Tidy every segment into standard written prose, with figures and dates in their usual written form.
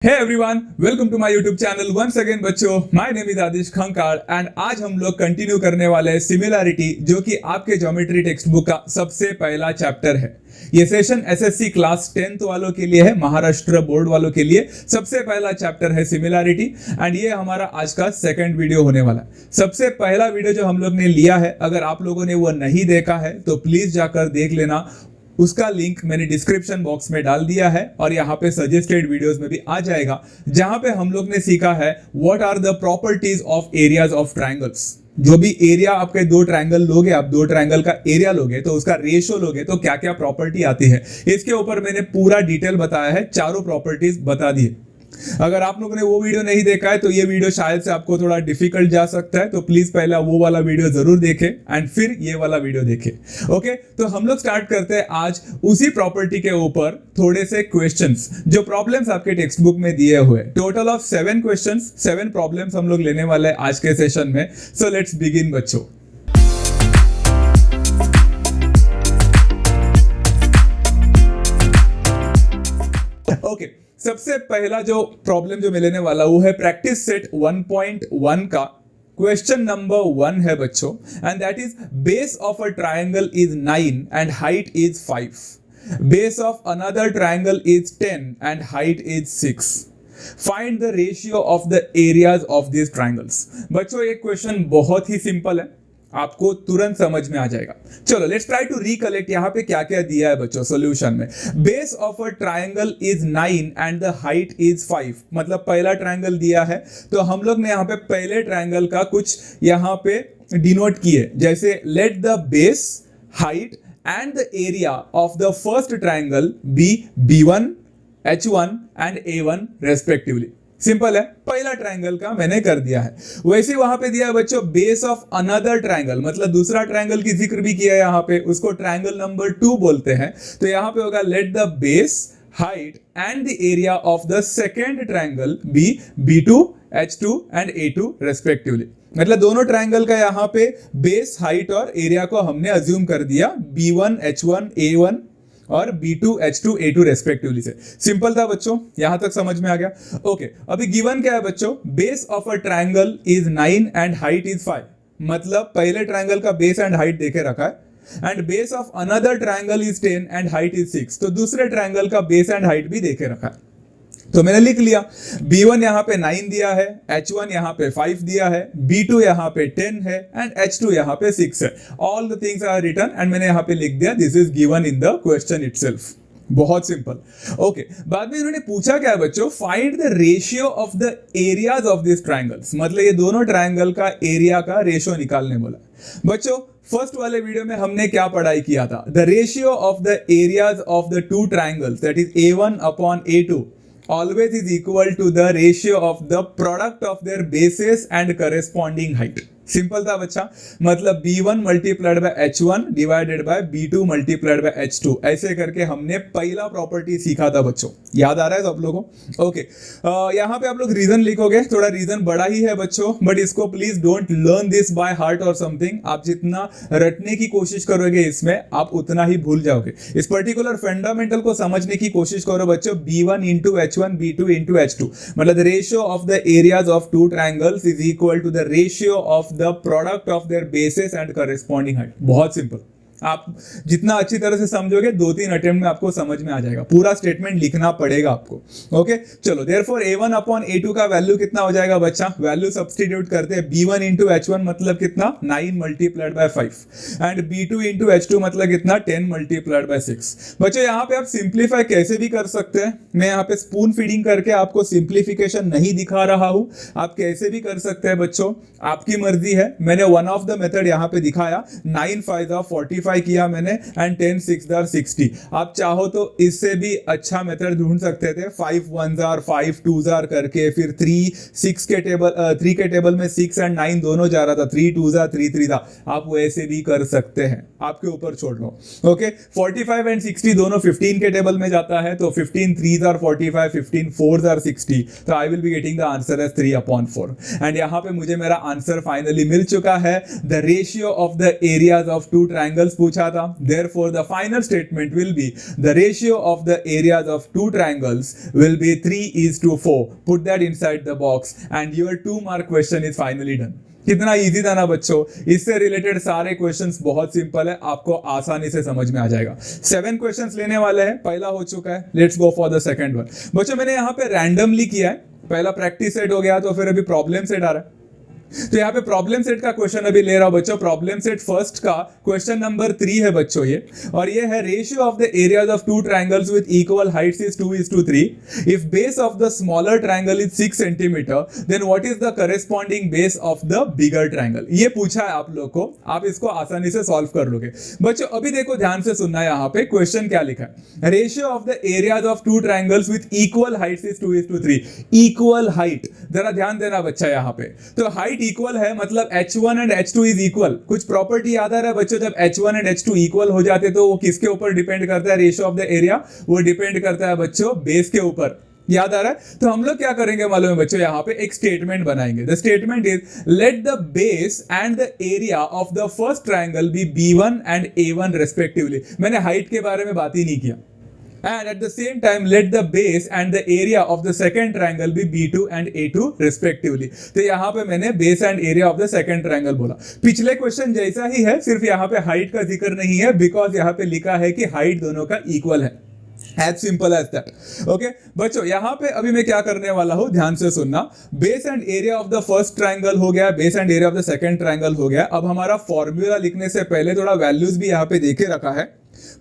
Hey everyone, welcome to my YouTube channel once again बच्चों. My name is Adish खंकार and आज हम लोग continue करने वाले हैं सिमिलैरिटी जो कि आपके ज्योमेट्री टेक्स्ट बुक का सबसे पहला चैप्टर है. ये सेशन एसएससी क्लास 10th वालों के लिए है, महाराष्ट्र बोर्ड वालों के लिए सबसे पहला चैप्टर है सिमिलैरिटी एंड ये हमारा आज का सेकंड वीडियो होने वाला है. सबसे पहला वीडियो जो हम लोग ने लिया है, अगर आप लोगों ने वो नहीं देखा है तो प्लीज जाकर देख लेना. उसका लिंक मैंने डिस्क्रिप्शन बॉक्स में डाल दिया है और यहाँ पे सजेस्टेड वीडियोस में भी आ जाएगा, जहां पे हम लोग ने सीखा है what are the properties of areas of triangles. जो भी एरिया आपके दो ट्रायंगल लोगे, आप दो ट्रायंगल का एरिया लोगे तो उसका रेशियो लोगे तो क्या क्या प्रॉपर्टी आती है, इसके ऊपर मैंने पूरा डिटेल बताया है, चारों प्रॉपर्टीज बता दिए. अगर आप लोगों ने वो वीडियो नहीं देखा है तो ये वीडियो शायद से आपको थोड़ा डिफिकल्ट जा सकता है, तो प्लीज पहले वो वाला वीडियो जरूर देखें एंड फिर ये वाला वीडियो देखें. ओके, तो हम लोग स्टार्ट करते हैं आज उसी प्रॉपर्टी के ऊपर थोड़े से क्वेश्चंस जो प्रॉब्लम्स आपके टेक्स्ट बुक में दिए हुए. टोटल ऑफ 7 क्वेश्चंस, 7 प्रॉब्लम्स हम लोग लेने वाले हैं आज के सेशन में. सो लेट्स बिगिन बच्चों. ओके, सबसे पहला जो प्रॉब्लम जो मैं लेने वाला वो है प्रैक्टिस सेट 1.1 का क्वेश्चन नंबर 1 है बच्चों, and that is base of a triangle is 9 and height is 5. Base of another triangle is 10 and height is 6. Find the ratio of the areas of this triangles. बच्चों ये question बहुत ही simple है, आपको तुरंत समझ में आ जाएगा. चलो लेट्स ट्राई टू रिकलेक्ट यहाँ पे क्या क्या दिया है बच्चों सॉल्यूशन में. Base of a triangle is 9 and the height is 5. मतलब पहला ट्रायंगल दिया है तो हम लोग ने यहाँ पे पहले ट्रायंगल का कुछ यहाँ पे डिनोट किए, जैसे let the base, height and the area of the first triangle be B1, H1 and A1 respectively. Simple है, पहला ट्रायंगल का मैंने कर दिया है. वैसे वहां पे दिया है बच्चों बेस ऑफ अनदर ट्रायंगल, मतलब दूसरा ट्रायंगल की जिक्र भी किया है यहाँ पे, उसको ट्रायंगल नंबर 2 बोलते हैं. तो यहाँ पे होगा let the base, height and the area of the second triangle be B2, H2 and A2 respectively. मतलब दोनों ट्रायंगल का यहाँ पे बेस, हाइट और एरिया को हमने अज्यूम कर दिया B1, H1, A1 और B2, H2, A2 रेस्पेक्टिवली से. सिंपल था बच्चों, यहां तक समझ में आ गया. ओके, अभी गिवन क्या है बच्चों, base of a triangle is 9 and height is 5. मतलब पहले ट्रायंगल का बेस एंड हाइट देके रखा है, and base of another triangle is 10 and height is 6. तो दूसरे ट्रायंगल का बेस एंड हाइट भी देके रखा है. तो मैंने लिख लिया B1 यहाँ पे 9 दिया है, H1 यहाँ पे 5 दिया है, B2 यहाँ पे 10 है एंड H2 यहाँ पे 6 है. All the things are written and मैंने यहाँ पे लिख दिया this is given in the question itself. बहुत सिंपल. ओके, बाद में इन्होंने पूछा क्या है बच्चों, find the ratio of the areas of this triangles. मतलब ये दोनों ट्रायंगल का एरिया का रेशियो निकालने बोला. बच्चों फर्स्ट वाले वीडियो में हमने क्या पढ़ाई किया था, the ratio of the areas of the two triangles that is A1 upon A2 always is equal to the ratio of the product of their bases and corresponding height. Simple था बच्चा, मतलब B1 multiplied by H1 divided by B2 multiplied by H2. ऐसे करके हमने पहला property सीखा था बच्चों. याद आ रहा है सब लोगों? ओके, यहाँ पे आप लोग रीजन लिखोगे, थोड़ा रीजन बड़ा ही है बच्चों, बट इसको please don't learn this by heart और समथिंग. आप जितना रटने की कोशिश करोगे इसमें आप उतना ही भूल जाओगे. इस पर्टिकुलर फंडामेंटल को समझने की कोशिश करो बच्चों. B1 into H1, B2 into H2, मतलब the ratio of the areas of two triangles is equal to the ratio of the product of their bases and corresponding height. बहुत सिंपल. आप जितना अच्छी तरह से समझोगे 2-3 अटेम्प्ट में आपको समझ में आ जाएगा. पूरा स्टेटमेंट लिखना पड़ेगा आपको. ओके, चलो देयरफॉर A1 अपॉन A2 का वैल्यू कितना हो जाएगा बच्चा, वैल्यू सब्स्टिट्यूट करते हैं. B1 इंटू H1 मतलब कितना, 9 multiplied by 5 and B2 into H2 मतलब कितना, 10 मल्टीप्लाइड बाय 6. बच्चों यहाँ पे आप सिंप्लीफाई कैसे भी कर सकते हैं. मैं यहाँ पे स्पून फीडिंग करके आपको सिंप्लीफिकेशन नहीं दिखा रहा हूं, आप कैसे भी कर सकते हैं बच्चों, आपकी मर्जी है. मैंने वन ऑफ द मेथड यहाँ पे दिखाया. 9 5 45 किया मैंने एंड 10 6 60. आप चाहो तो इससे भी अच्छा मेथड ढूंढ सकते थे. 5 1 5 2 करके फिर 3 के टेबल में 6 एंड 9 दोनों जा रहा था. 3 2 3 3 था. आप वैसे भी कर सकते हैं, आपके ऊपर छोड़ लो. ओके, 45 एंड 60 दोनों 15 के टेबल में जाता है, तो 15 3 45, 15 4 60. तो I will be getting the answer as 3/4. And यहाँ पे मुझे मेरा आंसर फाइनली मिल चुका है. The ratio of the areas of two triangles पूछा था. Therefore, the final statement will be the ratio of the areas of two triangles will be 3:4. Put that inside the box and your 2-mark question is finally done. कितना easy था ना बच्चों. इससे related सारे questions बहुत simple है, आपको आसानी से समझ में आ जाएगा. 7 क्वेश्चंस लेने वाले हैं. पहला हो चुका है. Let's go for the second one. बच्चों मैंने यहाँ पे रैंडमली किया है. पहला प्रैक्टिस सेट हो गया, तो फिर अभी प्रॉब्लम सेट आ रहा है. तो यहाँ पे प्रॉब्लम सेट का क्वेश्चन अभी ले रहा हूं बच्चों. प्रॉब्लम सेट फर्स्ट का क्वेश्चन नंबर 3 है बच्चों ये, और ये है ratio of the areas of two triangles with equal heights is 2:3. If base of the smaller triangle is 6 centimetre then what is the corresponding base of the bigger triangle. ये पूछा है आप लोग को, आप इसको आसानी से सॉल्व कर लोगे बच्चों. अभी देखो ध्यान से सुनना है, यहाँ पे क्वेश्चन क्या लिखा है. Ratio of the areas of two triangles with equal heights is 2:3. Equal height, जरा ध्यान देना बच्चा यहाँ पे. तो हाइट इक्वल है मतलब H1 and H2 is equal. कुछ प्रॉपर्टी याद आ रहा है बच्चों, जब H1 एंड H2 इक्वल हो जाते तो वो किसके ऊपर डिपेंड करता है? Ratio of the area. वो डिपेंड करता है बच्चों बेस के ऊपर. याद आ रहा है? तो हम लोग क्या करेंगे मालूम है बच्चों, यहाँ पे एक स्टेटमेंट बनाएंगे. The statement is let the base and the area of the first triangle be B1 and A1 respectively. मैंने हाइट के बारे में बात ही नहीं किया. And at the same time let the base and the area of the second triangle be B2 and A2 respectively. तो यहाँ पे मैंने base and area of the second triangle बोला. पिछले क्वेश्चन जैसा ही है, सिर्फ यहाँ पे हाइट का जिक्र नहीं है, बिकॉज यहाँ पे लिखा है कि हाइट दोनों का इक्वल है. As simple as that. Okay? बच्चों यहाँ पे अभी मैं क्या करने वाला हूँ, ध्यान से सुनना. Base and area of the first triangle हो गया, base and area of the second triangle हो गया. अब हमारा फॉर्मूला लिखने से पहले थोड़ा वैल्यूज भी यहाँ पे देखे रखा है.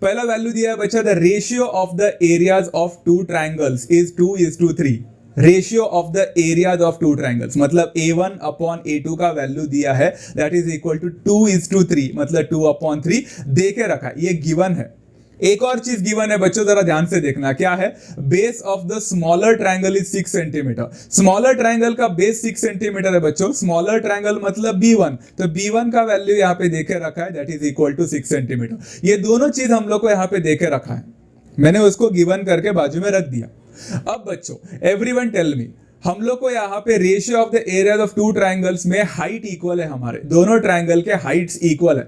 पहला वैल्यू दिया है बच्चा, the ratio of the areas of two triangles is 2:3. Ratio of the areas of two triangles मतलब A1 अपॉन A2 का वैल्यू दिया है, दैट इज इक्वल टू 2:3 मतलब 2/3 देके रखा है. ये गिवन है. एक और चीज गिवन है बच्चों, जरा ध्यान से देखना. क्या है? Base of the smaller triangle is 6 centimetre. Smaller triangle का बेस 6 सेंटीमीटर है बच्चों. स्मॉलर ट्रायंगल मतलब B1, तो B1 का वैल्यू यहाँ पे देखे रखा है, that is equal to 6 centimetre. ये दोनों चीज हम लोग को यहाँ पे देखे रखा है, मैंने उसको गिवन करके बाजू में रख दिया. अब बच्चों एवरीवन टेल मी, हम लोग को यहाँ पे ratio of the areas of two triangles में हाइट इक्वल है. हमारे दोनों ट्रायंगल के हाइट्स इक्वल है.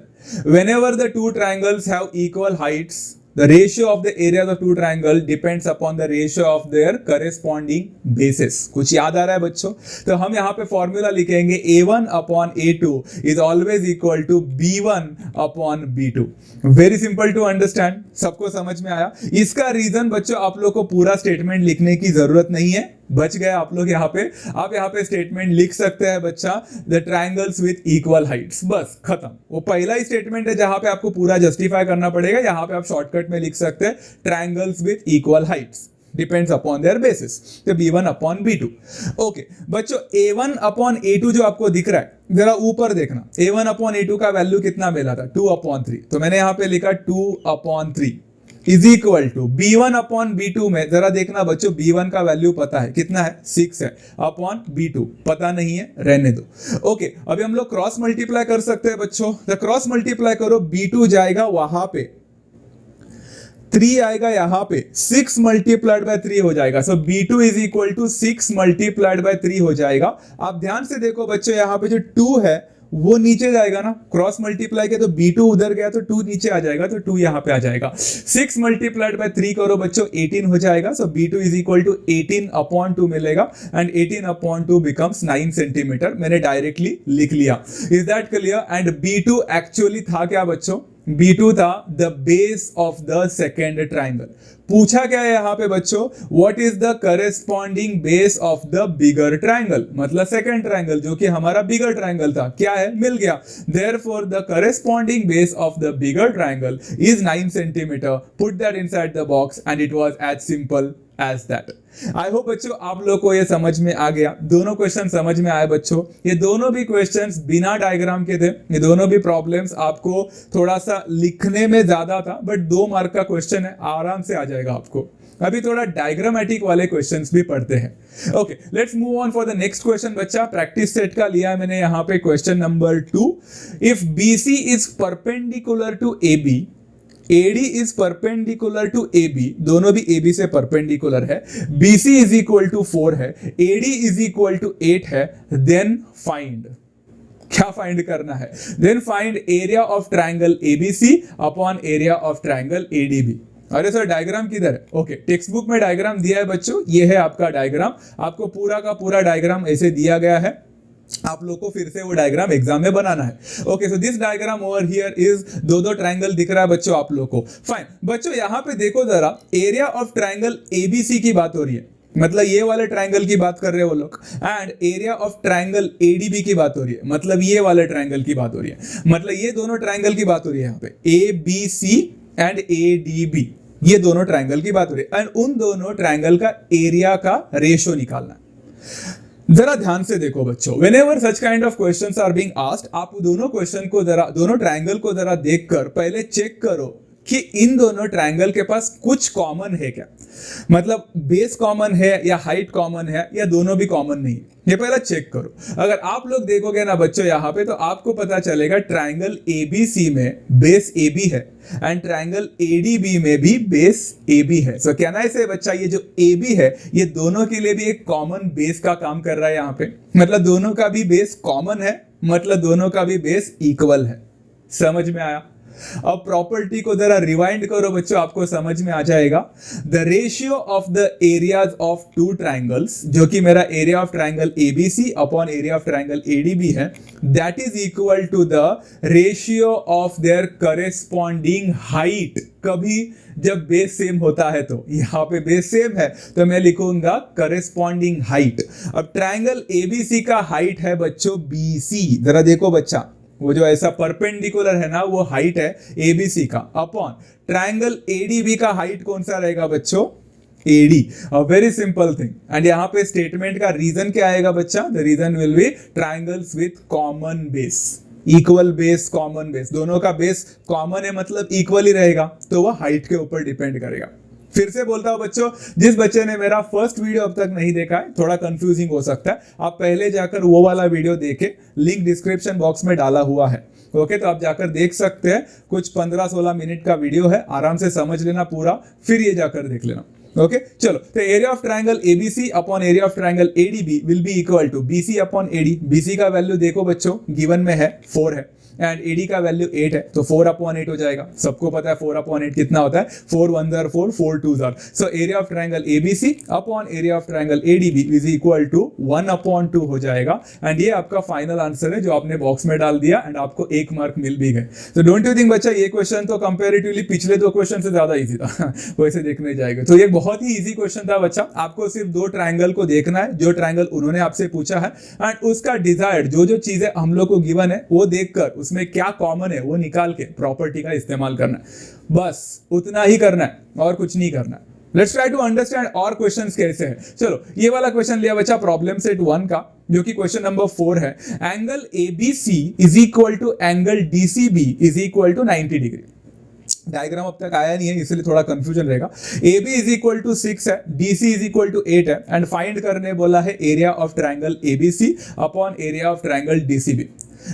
Whenever the two triangles have equal heights, the ratio of the areas of two triangle depends upon the ratio of their corresponding bases. कुछ याद आ रहा है बच्चों? तो हम यहाँ पे फॉर्मूला लिखेंगे A1 upon A2 is always equal to B1 upon B2. Very simple to understand. सबको समझ में आया? इसका रीजन बच्चों आप लोग को पूरा स्टेटमेंट लिखने की जरूरत नहीं है, बच गए आप लोग. यहाँ पे आप यहाँ पे स्टेटमेंट लिख सकते हैं बच्चा, the triangles with equal Heights. बस खत्म. वो पहला ही स्टेटमेंट है जहां पे आपको पूरा जस्टिफाई करना पड़ेगा. यहाँ पे आप शॉर्टकट में लिख सकते हैं triangles with equal Heights depends upon their basis. तो B1 अपॉन B2. ओके बच्चों, A1 अपॉन A2 जो आपको दिख रहा है, जरा ऊपर देखना. A1 अपॉन A2 का वैल्यू कितना मिला था? 2/3. तो मैंने यहाँ पे लिखा 2/3 is equal to B1 upon B2 में जरा देखना बच्चों, B1 का वैल्यू पता है कितना है? 6 है. अपॉन B2 पता नहीं है, रहने दो. ओके अभी हम लोग क्रॉस मल्टीप्लाई कर सकते हैं बच्चों. तो क्रॉस मल्टीप्लाई करो, B2 जाएगा वहां पे, 3 आएगा यहाँ पे, 6 मल्टीप्लाइड बाय 3 हो जाएगा. So B2 is equal to 6 multiplied by 3 हो जाएगा. आप ध्यान से देखो बच्चों, यहाँ पे जो 2 है वो नीचे जाएगा ना, क्रॉस मल्टीप्लाई के, तो B2 उधर गया तो 2 नीचे आ जाएगा, तो 2 यहाँ पे आ जाएगा. 6 मल्टीप्लाइड बाय 3 करो बच्चों, 18 हो जाएगा. So B2 is equal to 18/2 मिलेगा एंड 18/2 बिकम्स 9 सेंटीमीटर. मैंने डायरेक्टली लिख लिया. Is that clear? And B2 actually था क्या बच्चों? B2 था the base of the second triangle. पूछा क्या है यहाँ पे बच्चों? What is the corresponding base of the bigger triangle, मतलब सेकेंड ट्राइंगल जो कि हमारा बिगर ट्राइंगल था. क्या है? मिल गया. Therefore the corresponding base of the bigger triangle is 9 centimetre. Put that inside the box and it was as simple as that. I hope बच्चों आप लोग को ये समझ में आ गया. दोनों क्वेश्चन समझ में आए बच्चों. ये दोनों भी क्वेश्चंस बिना डायग्राम के थे. ये दोनों भी प्रॉब्लम्स आपको थोड़ा सा लिखने में ज्यादा था, बट 2 मार्क का क्वेश्चन है, आराम से आ जाएगा आपको. अभी थोड़ा डायग्रामेटिक वाले क्वेश्चंस भी पढ़ते हैं. Okay let's move on for the next question बच्चा. प्रैक्टिस सेट का लिया है मैंने यहाँ पे question number 2. If BC is perpendicular to AB, AD is perpendicular to AB, दोनों भी AB से परपेंडिकुलर है, BC is equal to 4 है, AD is equal to 8 है, then find. क्या फाइंड करना है? Then find area of triangle ABC upon area of triangle ADB. अरे सर डायग्राम किधर है? ओके, टेक्स्ट बुक में डायग्राम दिया है बच्चों, ये है आपका डायग्राम। आपको पूरा का पूरा डायग्राम ऐसे दिया गया है, आप लोग को फिर से वो डायग्राम एग्जाम में बनाना है। Okay, so this diagram over here is दो ट्रायंगल दिख रहा है बच्चों आप लोग को। फाइन बच्चों, यहां पे देखो जरा, एरिया ऑफ ट्रायंगल एबीसी की बात हो रही है, मतलब ये वाले ट्रायंगल की बात कर रहे हैं वो लोग, and area of triangle ADB की बात हो रही है, मतलब ये वाले ट्रायंगल की बात हो रही है, मतलब ये दोनों ट्रायंगल की बात हो रही है यहाँ पे, A B C and A D B, ये दोनों ट्रायंगल की बात हो रही है, एंड उन दोनों ट्रायंगल का एरिया का रेशो निकालना है। जरा ध्यान से देखो बच्चों, whenever such kind of questions are being asked, आप दोनों क्वेश्चन को जरा, दोनों ट्रायंगल को जरा देखकर पहले चेक करो कि इन दोनों ट्रायंगल के पास कुछ कॉमन है क्या, मतलब बेस कॉमन है या हाइट कॉमन है या दोनों भी कॉमन नहीं है, ये पहला चेक करो। अगर आप लोग देखोगे ना बच्चों यहाँ पे, तो आपको पता चलेगा ट्रायंगल एबीसी में बेस एबी है एंड ट्रायंगल एडीबी में भी बेस एबी है। सो कहना है बच्चा, ये जो एबी है ये दोनों के लिए भी एक कॉमन बेस का काम कर रहा है यहाँ पे, मतलब दोनों का भी बेस कॉमन है, मतलब दोनों का भी बेस इक्वल है। समझ में आया? अब प्रॉपर्टी को जरा रिवाइंड करो बच्चों, आपको समझ में आ जाएगा। The ratio of the areas of two triangles, जो कि मेरा area of triangle ABC upon area of triangle ADB है, that is equal to the ratio of their corresponding height. कभी जब बेस सेम होता है, तो यहां पे बेस सेम है तो मैं लिखूंगा करेस्पॉन्डिंग हाइट। अब ट्राइंगल एबीसी का हाइट है बच्चों बीसी, जरा देखो बच्चा, वो जो ऐसा परपेंडिकुलर है ना, वो हाइट है एबीसी का, अपॉन ट्रायंगल एडीबी का हाइट कौन सा रहेगा बच्चों? AD. A very simple thing. And यहां पे स्टेटमेंट का रीजन क्या आएगा बच्चा? The reason will be triangles with common base, equal base, common base, दोनों का बेस कॉमन है मतलब इक्वल ही रहेगा, तो वह हाइट के ऊपर डिपेंड करेगा। फिर से बोलता हूं बच्चों, जिस बच्चे ने मेरा फर्स्ट वीडियो अब तक नहीं देखा है, थोड़ा कंफ्यूजिंग हो सकता है, आप पहले जाकर वो वाला वीडियो देखें, लिंक डिस्क्रिप्शन बॉक्स में डाला हुआ है। ओके, तो आप जाकर देख सकते हैं, कुछ 15-16 मिनट का वीडियो है, आराम से समझ लेना पूरा, फिर ये जाकर देख लेना। ओके, चलो, तो area of triangle ABC upon area of triangle ADB will be equal to BC upon AD. BC का वैल्यू देखो बच्चों, गिवन में है 4 है, एंड एडी का वैल्यू 8 है, तो 4 अपॉन 8 हो जाएगा। सबको पता है 4 अपॉन 8 कितना होता है? 4 1 जार 4, 4 2 जार। So area of triangle ABC upon area of triangle ADB is equal to 1 upon 2 हो जाएगा, एंड ये आपका फाइनल आंसर है जो आपने बॉक्स में डाल दिया, एंड आपको 1 मार्क मिल भी गए। तो डोंट यू थिंक बच्चा, ये क्वेश्चन तो कंपैरेटिवली पिछले 2 क्वेश्चन से ज्यादा इजी था वैसे देखने जाएगा तो ये बहुत ही इजी क्वेश्चन था बच्चा। आपको सिर्फ 2 ट्रायंगल को देखना है, जो ट्रायंगल उन्होंने आपसे पूछा है, एंड उसका डिजायर्ड जो चीजें हम लोग को गिवन है वो देखकर उसमें क्या कॉमन है वो निकाल के प्रॉपर्टी का इस्तेमाल करना है, बस उतना ही करना है और कुछ नहीं करना है। लेट्स ट्राई टू अंडरस्टैंड और क्वेश्चंस कैसे हैं। चलो, ये वाला क्वेश्चन लिया बच्चा प्रॉब्लम सेट 1 का, जो कि क्वेश्चन नंबर 4 है। Angle ABC is equal to angle DCB is equal to 90 degree. Diagram अब तक आया नहीं है इसलिए थोड़ा कंफ्यूजन रहेगा। AB इज इक्वल टू 6 है, DC इज इक्वल टू 8 है, एंड फाइंड करने बोला है area of triangle ABC upon area of triangle DCB।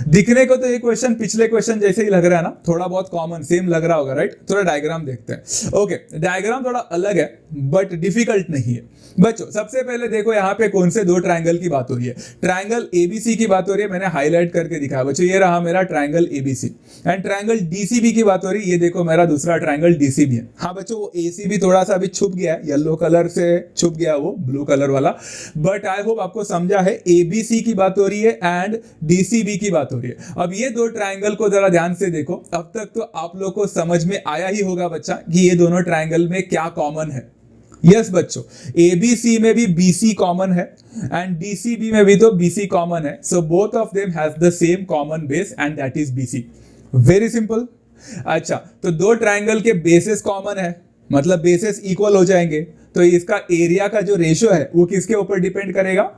दिखने को तो ये क्वेश्चन पिछले क्वेश्चन जैसे ही लग रहा है ना, थोड़ा बहुत कॉमन सेम लग रहा होगा, राइट? थोड़ा डायग्राम देखते हैं। ओके, डायग्राम थोड़ा अलग है बट डिफिकल्ट नहीं है बच्चों। सबसे पहले देखो यहाँ पे कौन से 2 ट्रायंगल की बात हो रही है। ट्रायंगल एबीसी की बात हो रही है, मैंने हाईलाइट करके दिखाया बच्चों, ये रहा मेरा triangle ABC, and triangle DCB की बात हो रही है, ये देखो मेरा दूसरा ट्रायंगल डीसीबी है। हाँ बच्चों, वो एसीबी थोड़ा सा अभी छुप गया है, येलो कलर से छुप गया वो ब्लू कलर वाला, बट आई होप आपको समझा है। एबीसी की बात हो रही है एंड डीसीबी की बात हो रही है। अब ये 2 ट्रायंगल को जरा ध्यान से देखो, अब तक तो आप लोग को समझ में आया ही होगा बच्चा कि ये दोनों ट्रायंगल में क्या कॉमन है। यस बच्चों, एबीसी में भी बीसी कॉमन है एंड डीसीबी में भी तो बीसी कॉमन है, so both of them has the same common base and that is BC. Very simple. अच्छा, तो 2 ट्रायंगल के बेसेस कॉमन है, मतलब बेसेस इक्वल हो जाएंगे, तो इसका एरिया का जो रेशियो है वो किसके ऊपर डिपेंड करेगा?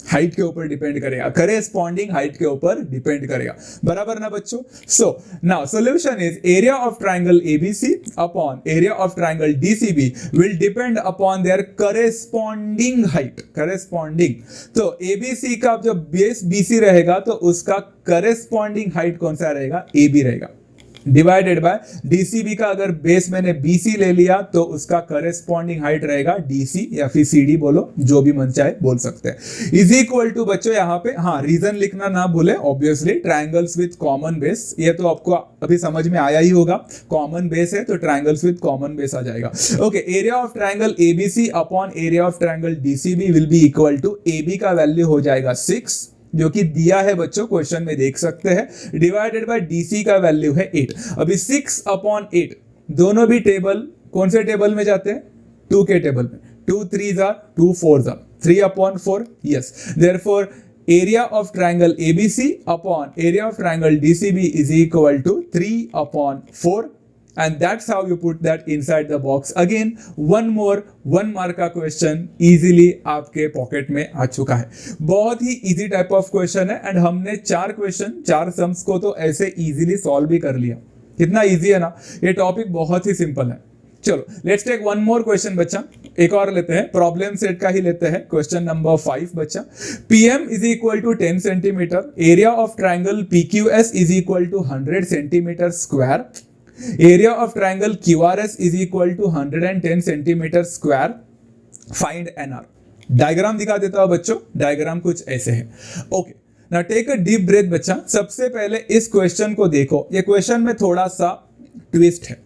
हाइट के ऊपर डिपेंड करेगा, करेस्पॉन्डिंग हाइट के ऊपर डिपेंड करेगा, बराबर ना बच्चों? So now solution is area of triangle ABC upon area of triangle DCB will depend upon their corresponding height. Corresponding, तो एबीसी का जब बेस बीसी रहेगा तो उसका करेस्पॉन्डिंग हाइट कौन सा रहेगा? एबी रहेगा। डिवाइडेड बाय डीसीबी का अगर बेस मैंने बीसी ले लिया तो उसका करेस्पॉन्डिंग हाइट रहेगा डीसी या फिर सीडी, बोलो जो भी मन चाहे बोल सकते हैं, इज इक्वल टू बच्चों यहाँ पे हाँ रीजन लिखना ना भूले, obviously triangles with common base, ये तो आपको अभी समझ में आया ही होगा, कॉमन बेस है तो ट्रायंगल्स विद कॉमन बेस आ जाएगा। Okay, area of triangle ABC upon area of triangle DCB will be equal to AB का वैल्यू हो जाएगा 6 जो कि दिया है बच्चों, क्वेश्चन में देख सकते हैं, डिवाइडेड बाय डीसी का वैल्यू है 8। अभी 6 अपॉन 8 दोनों भी टेबल कौन से टेबल में जाते हैं, 2 के टेबल में, 2 3 are 2 4 are 3 upon 4, yes, therefore area of triangle ABC upon area of triangle DCB is equal to 3 upon 4, and that's how you put that inside the box. Again one more 1 mark का question easily आपके pocket में आ चुका है। बहुत ही easy type of question है and हमने 4 question 4 sums को तो ऐसे इजीली सॉल्व भी कर लिया। कितना इजी है ना, ये टॉपिक बहुत ही सिंपल है। चलो लेट्स टेक 1 मोर क्वेश्चन बच्चा, एक और लेते हैं, प्रॉब्लम सेट का ही लेते हैं, क्वेश्चन नंबर 5 बच्चा। PM is equal to 10 centimetre, area of triangle PQS is equal to 100 centimetre square, area of triangle QRS is equal to 110 centimetre square, find NR. Diagram दिखा देता हूं बच्चों, डायग्राम कुछ ऐसे है। Okay, now take a deep breath बच्चा। सबसे पहले इस क्वेश्चन को देखो, ये क्वेश्चन में थोड़ा सा ट्विस्ट है।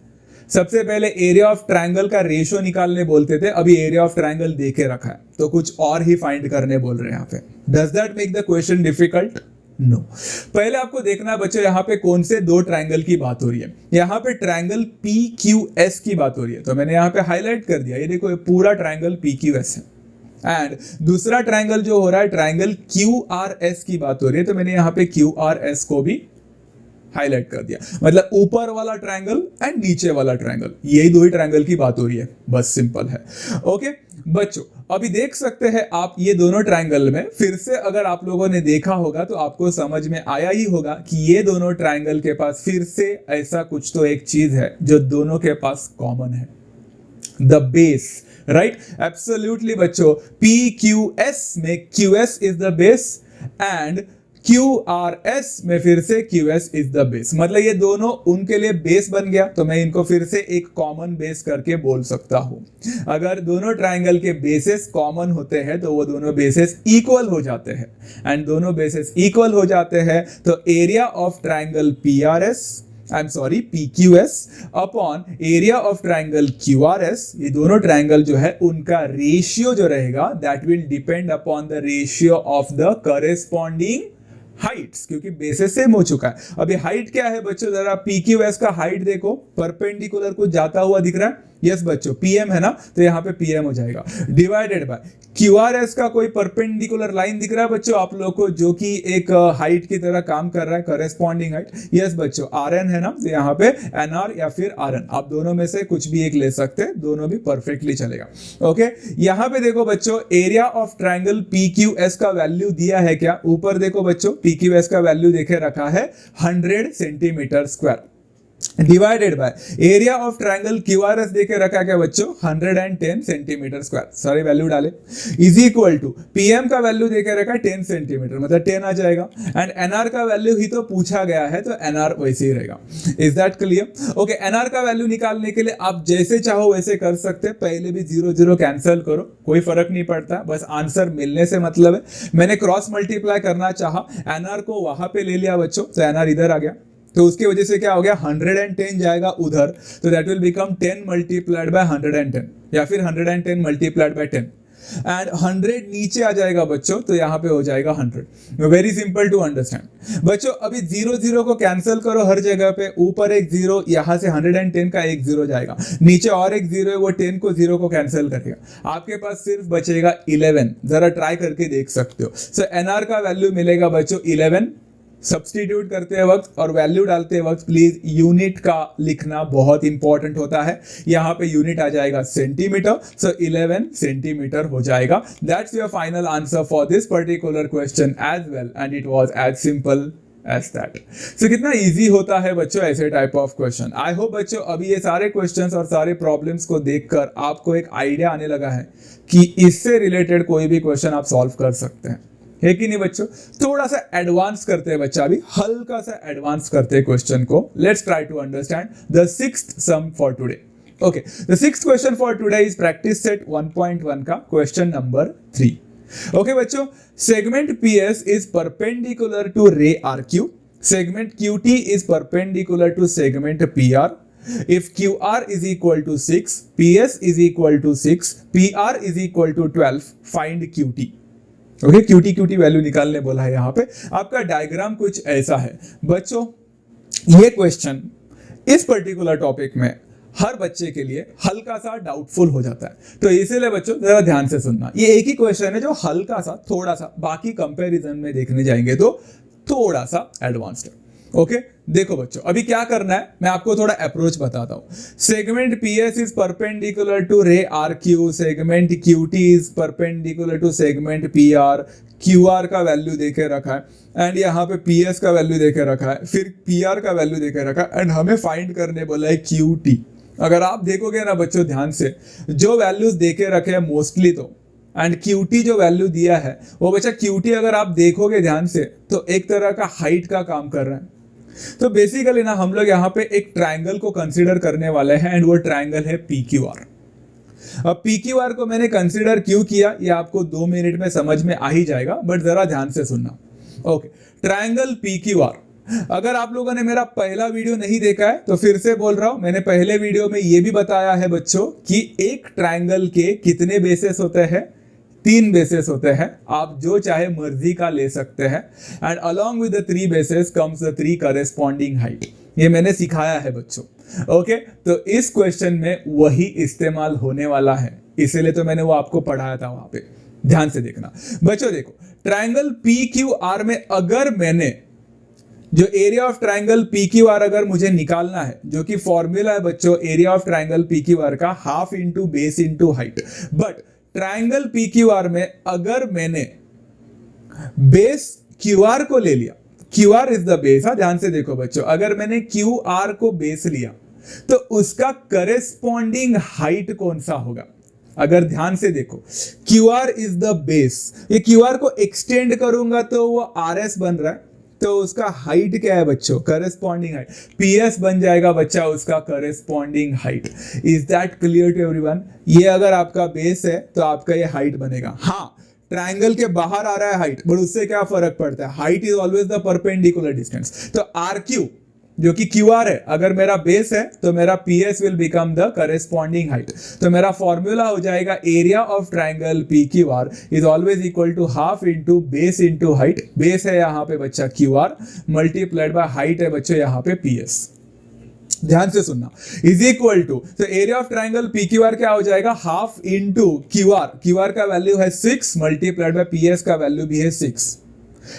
सबसे पहले एरिया ऑफ ट्रायंगल का रेशियो निकालने बोलते थे, अभी एरिया ऑफ ट्रायंगल देके रखा है तो कुछ और ही फाइंड करने बोल रहे हैं यहाँ पे। Does that make the question difficult? No. पहले आपको देखना है बच्चों यहाँ पे कौन से 2 ट्रायंगल की बात हो रही है। यहाँ पे ट्रायंगल PQS की बात हो रही है, तो मैंने यहाँ पे हाईलाइट कर दिया, ये देखो ये पूरा ट्रायंगल PQS है। एंड दूसरा ट्रायंगल जो हो रहा है ट्रायंगल QRS की बात हो रही है, तो मैंने यहाँ पे QRS को भी हाईलाइट कर दिया। मतलब ऊपर वाला ट्रायंगल एंड नीचे वाला ट्रायंगल, यही 2 ही ट्रायंगल की बात हो रही है, बस सिंपल है। ओके बच्चों, अभी देख सकते हैं आप ये दोनों ट्रायंगल में, फिर से अगर आप लोगों ने देखा होगा तो आपको समझ में आया ही होगा कि ये दोनों ट्रायंगल के पास फिर से ऐसा कुछ तो एक चीज है जो दोनों के पास कॉमन है, द बेस, राइट? एब्सोल्युटली बच्चों, PQS में QS is the base and QRS में फिर से QS इज द बेस। मतलब ये दोनों उनके लिए बेस बन गया, तो मैं इनको फिर से एक कॉमन बेस करके बोल सकता हूं। अगर दोनों ट्रायंगल के बेसिस कॉमन होते हैं तो वो दोनों बेसिस इक्वल हो जाते हैं, एंड दोनों बेसिस इक्वल हो जाते हैं तो area of triangle PQS upon area of triangle QRS, ये दोनों ट्रायंगल जो है उनका रेशियो जो रहेगा that will depend upon the ratio of the corresponding Heights, क्योंकि बेसिस सेम हो चुका है। अभी हाइट क्या है बच्चों, जरा PQS का हाइट देखो, परपेंडिकुलर को जाता हुआ दिख रहा है, यस बच्चों PM है ना, तो यहाँ पे PM हो जाएगा, डिवाइडेड बाय QRS का कोई परपेंडिकुलर लाइन दिख रहा है बच्चों आप लोग को, जो कि एक हाइट की तरह काम कर रहा है, करेस्पॉन्डिंग हाइट, यस बच्चों RN है ना, तो यहाँ पे NR या फिर RN, आप दोनों में से कुछ भी एक ले सकते हैं, दोनों भी परफेक्टली चलेगा। ओके, यहाँ पे देखो बच्चों, एरिया ऑफ ट्रायंगल PQS का वैल्यू दिया है क्या, ऊपर देखो बच्चों, PQS का वैल्यू देखे रखा है 100 centimetre square, divided by area of triangle QRS देके रखा क्या बच्चों, 110 सेंटीमीटर स्क्वायर, सारे वैल्यू डाले, इज इक्वल टू PM का वैल्यू देके रखा 10 सेंटीमीटर, मतलब 10 आ जाएगा, एंड NR का वैल्यू ही तो पूछा गया है तो NR वैसे ही रहेगा। Is that clear? Okay, NR का वैल्यू निकालने के लिए आप जैसे चाहो वैसे कर सकते हैं, पहले भी 0 0 कैंसिल करो, कोई फर्क नहीं पड़ता, बस आंसर मिलने से मतलब है। मैंने क्रॉस मल्टीप्लाई करना चाहा, NR को वहां पे ले लिया बच्चों, तो NR इधर आ गया, तो उसकी वजह से क्या हो गया, 110 जाएगा उधर, तो that will become 10 multiplied by 110, या फिर 110 मल्टीप्लाइड बाय 10, एंड 100 नीचे आ जाएगा बच्चों, तो यहाँ पे हो जाएगा 100। वेरी सिंपल टू अंडरस्टैंड बच्चों। अभी 0 0 को कैंसिल करो हर जगह पे, ऊपर एक 0, यहाँ से 110 का एक 0 जाएगा, नीचे और एक 0 है, वो 10 को 0 को कैंसिल करेगा, आपके पास सिर्फ बचेगा 11। जरा ट्राई करके देख सकते हो। सो NR का वैल्यू मिलेगा बच्चों 11। सब्स्टिट्यूट करते वक्त और वैल्यू डालते वक्त प्लीज यूनिट का लिखना बहुत इंपॉर्टेंट होता है। यहाँ पे यूनिट आ जाएगा सेंटीमीटर, सो 11 सेंटीमीटर हो जाएगा। That's your final answer for this particular question as well, and it was as simple as that. So कितना इजी होता है बच्चों ऐसे type of question. I hope बच्चों अभी ये सारे क्वेश्चंस और सारे प्रॉब्लम्स को देखकर आपको एक आइडिया आने लगा है कि इससे रिलेटेड कोई भी क्वेश्चन आप सॉल्व कर सकते हैं। है कि नहीं बच्चों? थोड़ा सा एडवांस करते हैं बच्चा, अभी हल्का सा एडवांस करते हैं क्वेश्चन को. Let's try to understand the sixth sum for today. Okay, the sixth question for today is practice set 1.1 का question number 3. Okay बच्चों, segment PS is perpendicular to ray RQ. Segment QT is perpendicular to segment PR. If QR is equal to 6, PS is equal to 6, PR is equal to 12, find QT. Okay, QT value निकालने बोला है यहाँ पे. आपका diagram कुछ ऐसा है बच्चों. ये क्वेश्चन इस पर्टिकुलर टॉपिक में हर बच्चे के लिए हल्का सा डाउटफुल हो जाता है, तो इसीलिए बच्चों जरा ध्यान से सुनना. ये एक ही क्वेश्चन है जो हल्का सा थोड़ा सा बाकी कंपैरिजन में देखने जाएंगे तो थोड़ा सा एडवांस्ड है. ओके, देखो बच्चों अभी क्या करना है, मैं आपको थोड़ा अप्रोच बताता हूं. Segment PS is perpendicular to ray R Q, segment QT is perpendicular to segment PR. QR का वैल्यू देके रखा है एंड यहाँ पे पीएस का वैल्यू देके रखा है, फिर पीआर का वैल्यू देके रखा है एंड हमें फाइंड करने बोला है क्यूटी. अगर आप देखोगे ना बच्चों ध्यान से, जो वैल्यूज देके रखे हैं मोस्टली तो, एंड क्यूटी जो वैल्यू दिया है वो बच्चा क्यूटी अगर आप देखोगे ध्यान से तो एक तरह का हाइट का काम कर रहा है. तो बेसिकली ना हम लोग यहाँ पे एक ट्राइंगल को कंसीडर करने वाले हैं एंड वो ट्राइंगल है PQR. अब PQR को मैंने कंसीडर क्यों किया ये आपको 2 मिनट में समझ में आ ही जाएगा, बट जरा ध्यान से सुनना. Okay, triangle PQR. अगर आप लोगों ने मेरा पहला वीडियो नहीं देखा है तो फिर से बोल रहा हूं, मैंने पहले वीडियो में ये भी बताया है बच्चों कि एक ट्राइंगल के कितने बेसेस होते हैं, 3 बेसेस होते हैं. आप जो चाहे मर्जी का ले सकते हैं and along with the 3 bases comes the 3 corresponding height. ये मैंने सिखाया है बच्चों. ओके, तो इस क्वेश्चन में वही इस्तेमाल होने वाला है, इसीलिए तो मैंने वो आपको पढ़ाया था वहां पे. ध्यान से देखना बच्चों. देखो ट्राइंगल PQR में अगर मैंने जो एरिया ऑफ ट्राइंगल PQR अगर मुझे निकालना है, जो कि फॉर्मूला है बच्चों एरिया ऑफ ट्राइंगल PQR का half into base into height. But triangle PQR में अगर मैंने बेस QR को ले लिया, QR इज द बेस. ध्यान से देखो बच्चों, अगर मैंने QR को बेस लिया तो उसका करेस्पॉन्डिंग हाइट कौन सा होगा? अगर ध्यान से देखो, QR इज द बेस. ये QR को एक्सटेंड करूंगा तो वो RS बन रहा है, तो उसका हाइट क्या है बच्चों? Corresponding height. PS बन जाएगा बच्चा उसका corresponding height. Is that clear to everyone? ये अगर आपका बेस है तो आपका ये हाइट बनेगा. हाँ, ट्राइंगल के बाहर आ रहा है हाइट, बट उससे क्या फर्क पड़ता है? Height is always the perpendicular distance. तो RQ जो कि QR है, अगर मेरा बेस है तो मेरा PS will become the corresponding height. तो मेरा फॉर्मूला हो जाएगा area of triangle PQR is always equal to half into base into height. Base है यहाँ पे बच्चा QR मल्टीप्लाइड बाय हाइट है बच्चों यहाँ पे PS. ध्यान से सुनना, इज इक्वल टू, तो एरिया ऑफ ट्राइंगल PQR क्या हो जाएगा? हाफ इंटू QR का वैल्यू है 6 मल्टीप्लाइड बाय PS का वैल्यू भी है 6.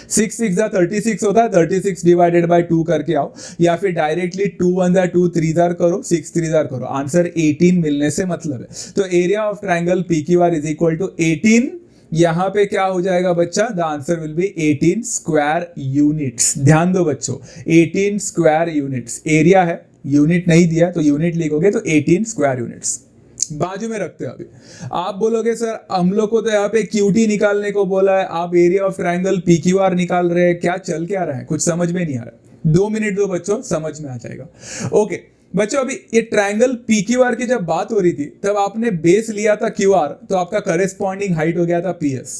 6 6 36 होता है, 36 डिवाइडेड बाय 2 करके आओ, या फिर डायरेक्टली 2 1 2 3 करो, 6 3 करो, आंसर 18 मिलने से मतलब है. तो area of triangle PQR is equal to 18. यहां पे क्या हो जाएगा बच्चा? The answer will be 18 square units. ध्यान दो बच्चों, 18 स्क्वायर यूनिट्स. एरिया है, यूनिट नहीं दिया तो यूनिट लिखोगे तो 18 स्क्वायर यूनिट्स. बाजू में रखते हैं. अभी आप बोलोगे सर हम लोग को तो यहाँ पे QT निकालने को बोला है, आप एरिया ऑफ ट्राइंगल PQR निकाल रहे हैं, क्या चल क्या रहा है? कुछ समझ में नहीं आ रहा. 2 मिनट दो बच्चों, समझ में आ जाएगा. ओके बच्चों, अभी ये ट्राइंगल PQR की जब बात हो रही थी तब आपने बेस लिया था QR, तो आपका करेस्पॉन्डिंग हाइट हो गया था PS.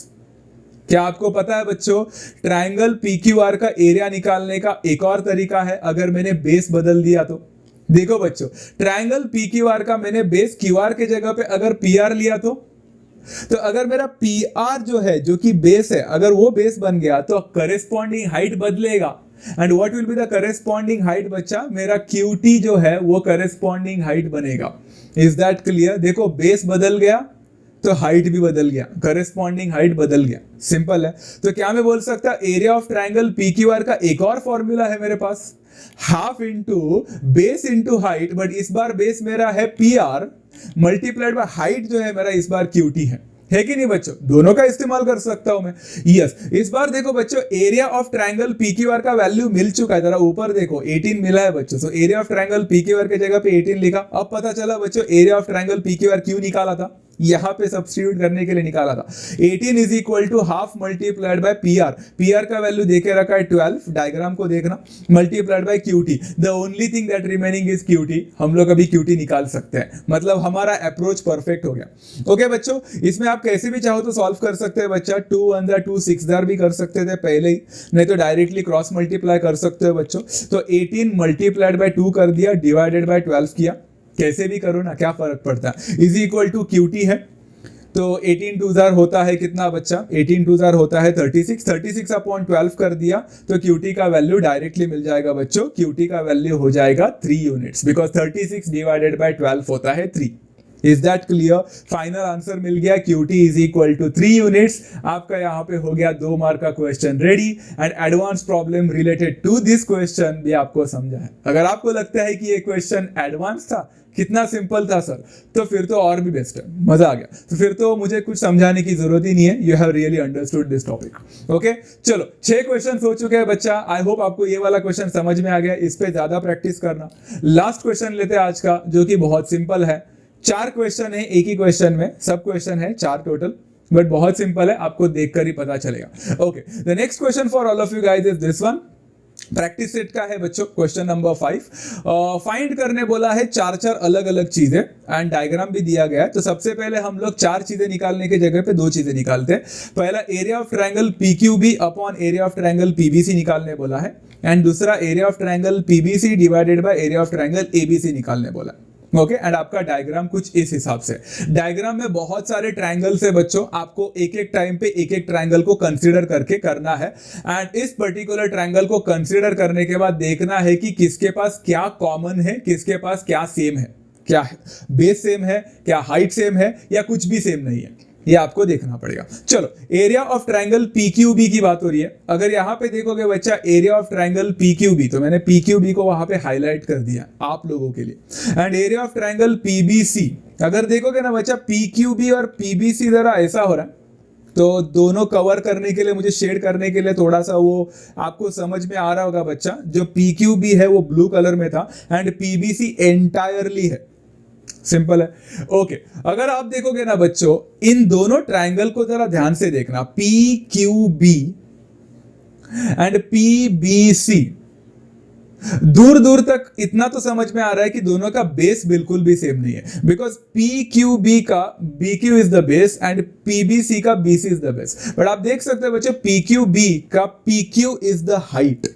क्या आपको पता है बच्चों, ट्राइंगल PQR का एरिया निकालने का एक और तरीका है अगर मैंने बेस बदल दिया तो? देखो बच्चों, ट्राइंगल PQR का मैंने बेस QR के जगह पे अगर PR लिया तो अगर मेरा PR जो है, जो कि बेस है, अगर वो बेस बन गया तो करेस्पॉन्डिंग हाइट बदलेगा. And what will be the corresponding height बच्चा? मेरा QT जो है वो करेस्पॉन्डिंग हाइट बनेगा. Is that clear? देखो बेस बदल गया तो हाइट भी बदल गया, करेस्पॉन्डिंग हाइट बदल गया. सिंपल है. तो क्या मैं बोल सकता एरिया ऑफ ट्राइंगल PQR का एक और फॉर्मूला है मेरे पास, half into base into height, but इस बार बेस मेरा है PR मल्टीप्लाइड बाय हाइट जो है मेरा इस बार QT है कि नहीं बच्चों? दोनों का इस्तेमाल कर सकता हूं मैं. यस, इस बार देखो बच्चों एरिया ऑफ ट्राइंगल PQR का वैल्यू मिल चुका है. जरा ऊपर देखो 18 मिला है बच्चों. सो एरिया ऑफ ट्राइंगल PQR के जगह पे 18 लिखा. अब पता चला बच्चों एरिया ऑफ ट्राइंगल PQR क्यों निकाला था. यहाँ पे सब्स्टिट्यूट करने के लिए निकाला था। 18 is equal to half multiplied by PR, PR का वैल्यू देके रखा है 12, डायग्राम को देखना, multiplied by QT, the only thing that remaining is QT, हम लोग अभी QT निकाल सकते हैं, मतलब हमारा अप्रोच परफेक्ट हो गया। ओके बच्चों, इसमें आप कैसे भी चाहो तो सॉल्व कर सकते हैं बच्चा, 2 1 2 6 भी कर सकते थे पहले ही, नहीं तो डायरेक्टली क्रॉस मल्टीप्लाई कर सकते हो बच्चों। तो 18 मल्टीप्लाइड बाय 2 कर दिया, डिवाइडेड बाय 12 किया, कैसे भी करो ना, क्या फर्क पड़ता है, इज इक्वल टू QT है। तो 18 2 होता है कितना बच्चा, 18 2 होता है 36, 36 अपॉन 12 कर दिया तो QT का वैल्यू डायरेक्टली मिल जाएगा बच्चों, QT का वैल्यू हो जाएगा 3 यूनिट्स, बिकॉज 36 डिवाइडेड बाय 12 होता है 3। Is that clear? Final answer मिल गया, QT is equal to 3 units. आपका यहाँ पे हो गया 2 मार्क का question ready, and advance problem related to this question भी आपको समझा है। अगर आपको लगता है कि ये क्वेश्चन एडवांस था, कितना सिंपल था सर, तो फिर तो और भी बेस्ट है, मजा आ गया, तो फिर तो मुझे कुछ समझाने की जरूरत ही नहीं है, you have really understood this topic. Okay चलो, 6 क्वेश्चन हो चुके हैं बच्चा, आई होप आपको ये वाला क्वेश्चन समझ में आ गया, इस पे ज्यादा प्रैक्टिस करना। लास्ट क्वेश्चन लेते हैं आज का, जो कि बहुत सिंपल है, 4 क्वेश्चन है एक ही क्वेश्चन में, सब क्वेश्चन है 4 टोटल, बट बहुत सिंपल है, आपको देखकर ही पता चलेगा। Okay, the next question for all of you guys is this one, practice set का है बच्चों, क्वेश्चन नंबर 5। फाइंड करने बोला है 4 अलग अलग चीजें, एंड डायग्राम भी दिया गया है। तो सबसे पहले हम लोग 4 चीजें निकालने की जगह पे 2 चीजें निकालते हैं। पहला area of triangle PQB upon area of triangle PBC निकालने बोला है, एंड दूसरा area of triangle PBC divided by area of triangle ABC निकालने बोला है। ओके, एंड आपका डायग्राम कुछ इस हिसाब से, डायग्राम में बहुत सारे ट्रायंगल्स है बच्चों, आपको एक एक टाइम पे एक एक ट्रायंगल को कंसीडर करके करना है, एंड इस पर्टिकुलर ट्रायंगल को कंसीडर करने के बाद देखना है कि किसके पास क्या कॉमन है, किसके पास क्या सेम है, क्या है बेस सेम है, क्या हाइट सेम है, या कुछ भी सेम नहीं है, ये आपको देखना पड़ेगा। चलो, एरिया ऑफ ट्रायंगल PQB की बात हो रही है। अगर यहां पे देखोगे बच्चा एरिया ऑफ ट्रायंगल PQB, तो मैंने PQB को वहां पे हाईलाइट कर दिया आप लोगों के लिए, and area of triangle PBC, अगर देखोगे ना बच्चा PQB और PBC जरा ऐसा हो रहा है, तो दोनों कवर करने के लिए, मुझे शेड करने के लिए थोड़ा सा वो आपको समझ में आ रहा होगा बच्चा, जो PQB है वो ब्लू कलर में था, एंड PBC एंटायरली है, सिंपल है। ओके, अगर आप देखोगे ना बच्चों, इन दोनों ट्रायंगल को जरा ध्यान से देखना, PQB एंड PBC, दूर दूर तक इतना तो समझ में आ रहा है कि दोनों का बेस बिल्कुल भी सेम नहीं है, बिकॉज PQB का BQ is the base and PBC का BC is the base. But आप देख सकते हो बच्चों, PQB का PQ is the height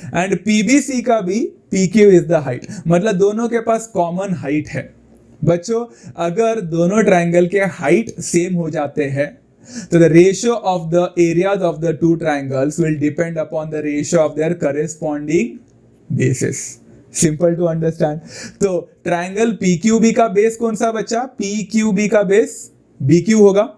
and PBC का भी PQ इज द हाइट, मतलब दोनों के पास कॉमन हाइट है। बच्चों, अगर दोनों ट्रायंगल के हाइट सेम हो जाते हैं, तो the ratio of the areas of the 2 triangles will depend upon the ratio of their corresponding bases. Simple to understand. तो ट्रायंगल PQB का बेस कौन सा बच्चा, PQB का बेस BQ होगा,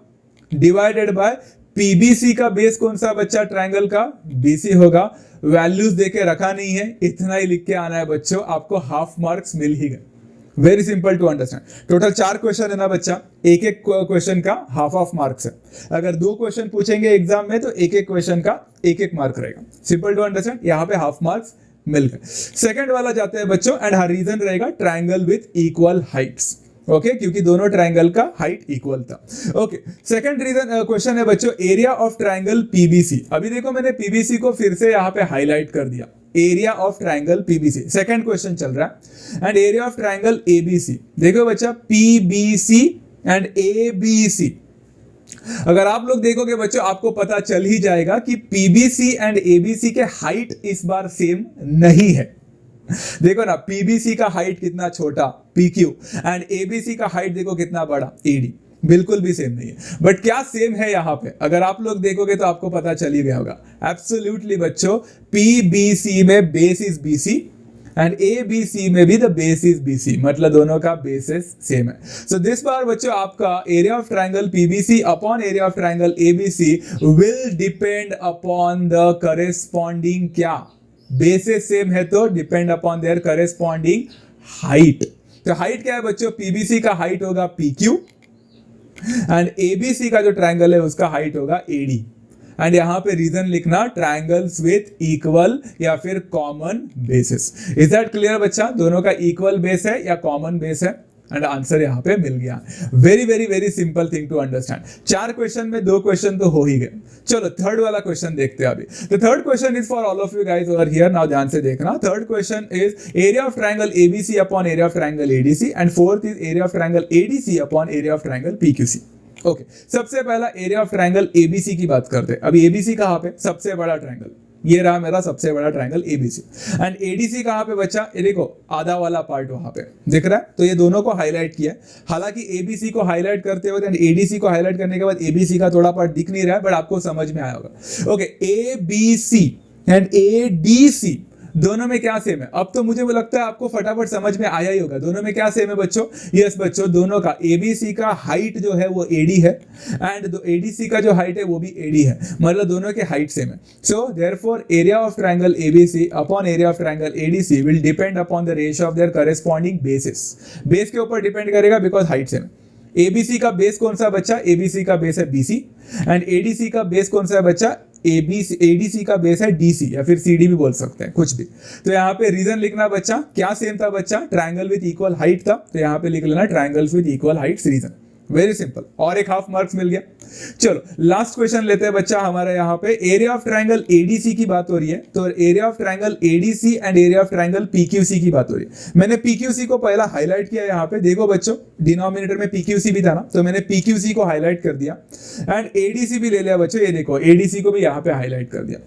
डिवाइडेड बाय PBC का बेस कौन सा बच्चा, ट्रायंगल का BC होगा। वैल्यूज देके रखा नहीं है, इतना ही लिख के आना है बच्चों, आपको हाफ मार्क्स मिल ही गए। Very simple to understand. Total 4 question है ना बच्चा, एक एक क्वेश्चन का हाफ मार्क्स है। अगर 2 क्वेश्चन पूछेंगे एग्जाम में, तो एक एक क्वेश्चन का एक एक मार्क रहेगा। सिंपल टू अंडरस्टैंड, यहाँ पे हाफ मार्क्स मिल गए। सेकंड वाला जाते हैं बच्चों, एंड हर रीजन रहेगा triangle with equal Heights. Okay, क्योंकि दोनों ट्रायंगल का हाइट इक्वल था। ओके, सेकंड रीजन क्वेश्चन है बच्चों, एरिया ऑफ ट्रायंगल PBC। अभी देखो मैंने PBC को फिर से यहाँ पे हाईलाइट कर दिया, area of triangle PBC, second question चल रहा है। And area of triangle ABC, देखो बच्चा PBC एंड ABC, अगर आप लोग देखोगे बच्चों, आपको पता चल ही जाएगा कि PBC एंड ABC के हाइट इस बार सेम नहीं है। देखो ना, PBC का हाइट कितना छोटा PQ, एंड ABC का हाइट देखो कितना बड़ा AD, बिल्कुल भी सेम नहीं है। बट क्या सेम है यहाँ पे, अगर आप लोग देखोगे तो आपको पता चल ही गया होगा। एब्सोल्युटली बच्चों, PBC में base is BC and ABC में भी द बेस इज BC, मतलब दोनों का बेसिस सेम है। सो दिस बार बच्चों, आपका area of triangle PBC upon area of triangle ABC will depend upon the corresponding, क्या बेसिस सेम है तो depend upon their corresponding height. तो हाइट क्या है बच्चों, PBC का हाइट होगा PQ एंड ABC का जो ट्रायंगल है उसका हाइट होगा AD। एंड यहां पे रीजन लिखना, ट्रायंगल्स विथ इक्वल या फिर common bases. Is that clear बच्चा, दोनों का इक्वल बेस है या कॉमन बेस है। एंड आंसर यहाँ पे मिल गया। Very very very simple thing to understand. 4 question में 2 क्वेश्चन तो हो ही गए। चलो थर्ड वाला क्वेश्चन देखते हैं अभी। The third question is for all of you guys over here, now ध्यान से देखना। Third question is area of triangle ABC upon area of triangle ADC and fourth is area of triangle ADC upon area of triangle PQC. Okay, सबसे पहला area of triangle ABC की बात करते हैं। अभी एबीसी कहां पे? सबसे बड़ा ट्रायंगल, ये रहा मेरा सबसे बड़ा ट्रायंगल एबीसी। एंड एडीसी कहां पे बच्चा? ये देखो आधा वाला पार्ट वहां पे दिख रहा है, तो ये दोनों को हाईलाइट किया है। हालांकि एबीसी को हाईलाइट करते हुए एंड एडीसी को हाईलाइट करने के बाद एबीसी का थोड़ा पार्ट दिख नहीं रहा है, बट आपको समझ में आया होगा। ओके, एबीसी एंड एडीसी दोनों में क्या सेम है? अब तो मुझे वो लगता है आपको फटाफट समझ में आया ही होगा। दोनों में क्या सेम है बच्चों? यस बच्चों, दोनों का एबीसी का हाइट जो है वो एडी है एंड एडीसी का जो हाइट है वो भी एडी है, मतलब दोनों के हाइट सेम है। So therefore area of triangle ABC upon area of triangle ADC will depend upon the ratio of their corresponding basis. Base के ऊपर डिपेंड करेगा बिकॉज हाइट सेम है। एबीसी का बेस कौन सा बच्चा? एबीसी का बेस है बीसी एंड एडीसी का बेस कौन सा है बच्चा? एडीसी का बेस है डीसी या फिर सीडी भी बोल सकते हैं, कुछ भी। तो यहाँ पे रीजन लिखना बच्चा, क्या सेम था बच्चा? ट्रायंगल विद इक्वल हाइट था, तो यहाँ पे लिख लेना triangle with equal heights reason. Very simple, और एक हाफ मार्क्स मिल गया। चलो लास्ट क्वेश्चन लेते हैं बच्चा हमारे यहाँ पे। एरिया ऑफ ट्रायंगल एडीसी की बात हो रही है, तो area of triangle ADC and area of triangle PQC की बात हो रही है। मैंने पीक्यूसी को पहला हाईलाइट किया यहाँ पे, देखो बच्चों डिनोमिनेटर में पीक्यूसी भी था ना, तो मैंने पीक्यूसी को हाईलाइट कर दिया एंड एडीसी भी ले लिया बच्चों, ये देखो एडीसी को भी यहाँ पे हाईलाइट कर दिया।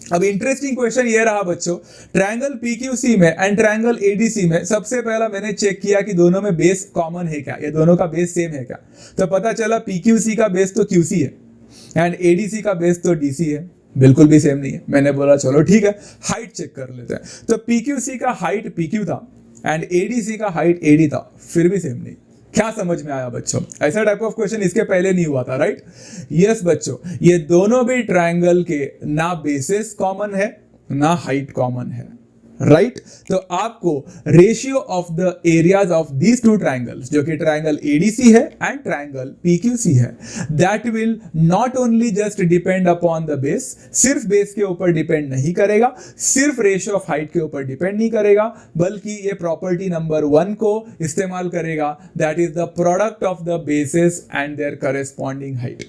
अब इंटरेस्टिंग क्वेश्चन ये रहा बच्चों, ट्रायंगल पीक्यूसी में एंड ट्रायंगल एडीसी में सबसे पहला मैंने चेक किया कि दोनों में बेस कॉमन है क्या, ये दोनों का बेस सेम है क्या। तो पता चला पीक्यूसी का बेस तो क्यूसी है एंड एडीसी का बेस तो डीसी है, बिल्कुल भी सेम नहीं है। मैंने बोला चलो ठीक है, हाइट चेक कर लेते हैं। तो पीक्यूसी का हाइट पीक्यू था एंड एडीसी का हाइट एडी था, फिर भी सेम नहीं। क्या समझ में आया बच्चों? ऐसा टाइप ऑफ क्वेश्चन इसके पहले नहीं हुआ था, राइट? यस बच्चों, ये दोनों भी ट्रायंगल के ना बेसिस कॉमन है ना हाइट कॉमन है, राइट? तो आपको ratio of the areas of these two triangles, जो कि ट्रायंगल एडीसी है एंड ट्रायंगल पीक्यूसी है, that will not only just depend upon the base, सिर्फ बेस के ऊपर डिपेंड नहीं करेगा, सिर्फ रेशियो ऑफ हाइट के ऊपर डिपेंड नहीं करेगा, बल्कि ये प्रॉपर्टी नंबर 1 को इस्तेमाल करेगा, that is the product of the bases and their corresponding height.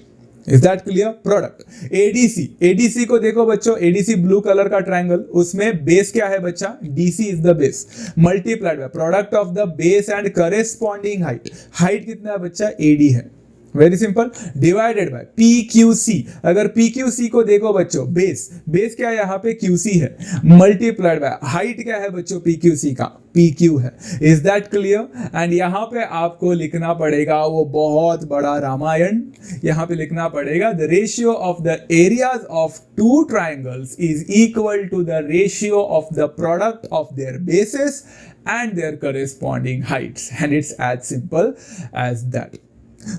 Is that clear? Product ADC, ADC को देखो बच्चों, एडीसी ब्लू कलर का ट्रायंगल, उसमें बेस क्या है बच्चा? DC is the base, multiplied by product of the base and corresponding height. Height कितना है बच्चा? एडी है। Very simple, divided by PQC. अगर पीक्यूसी को देखो बच्चों, बेस, बेस क्या है यहाँ पे? क्यूसी है, मल्टीप्लाइड बाय हाइट क्या है बच्चों? पीक्यूसी का पीक्यू है। Is that clear? एंड यहाँ पे आपको लिखना पड़ेगा वो बहुत बड़ा रामायण, यहाँ पे लिखना पड़ेगा the ratio of the areas of two triangles is equal to the ratio of the product of their bases and their corresponding heights, and it's as simple as that.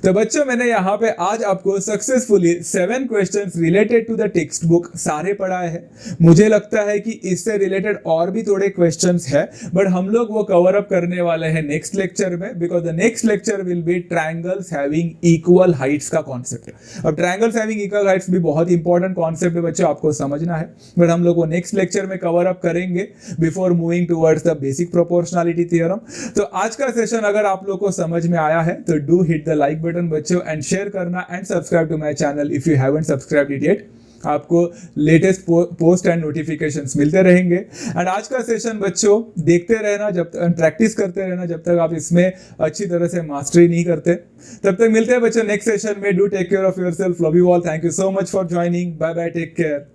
तो बच्चों मैंने यहाँ पे आज आपको successfully 7 questions related to the text book सारे पढ़ाए हैं। मुझे लगता है कि इससे रिलेटेड और भी थोड़े क्वेश्चंस है, बट हम लोग वो कवर अप करने वाले हैं नेक्स्ट लेक्चर में, because the next lecture will be triangles having equal Heights का कॉन्सेप्ट। अब ट्रायंगल्स हैविंग इक्वल हाइट्स भी बहुत इंपॉर्टेंट कॉन्सेप्ट है बच्चों, आपको समझना है, बट हम लोग वो नेक्स्ट लेक्चर में कवर अप करेंगे before moving towards the basic proportionality theorem. तो आज का सेशन अगर आप लोग को समझ में आया है तो do hit the like button बच्चों एंड शेयर करना and subscribe to my channel if you haven't subscribed it yet. आपको लेटेस्ट पोस्ट एंड नोटिफिकेशंस मिलते रहेंगे। एंड आज का सेशन बच्चों देखते रहना, जब तक प्रैक्टिस करते रहना, जब तक आप इसमें अच्छी तरह से मास्टरी नहीं करते। तब तक मिलते हैं बच्चों नेक्स्ट सेशन में। Do take care of yourself, love you all, thank you so much for joining, bye bye, take care.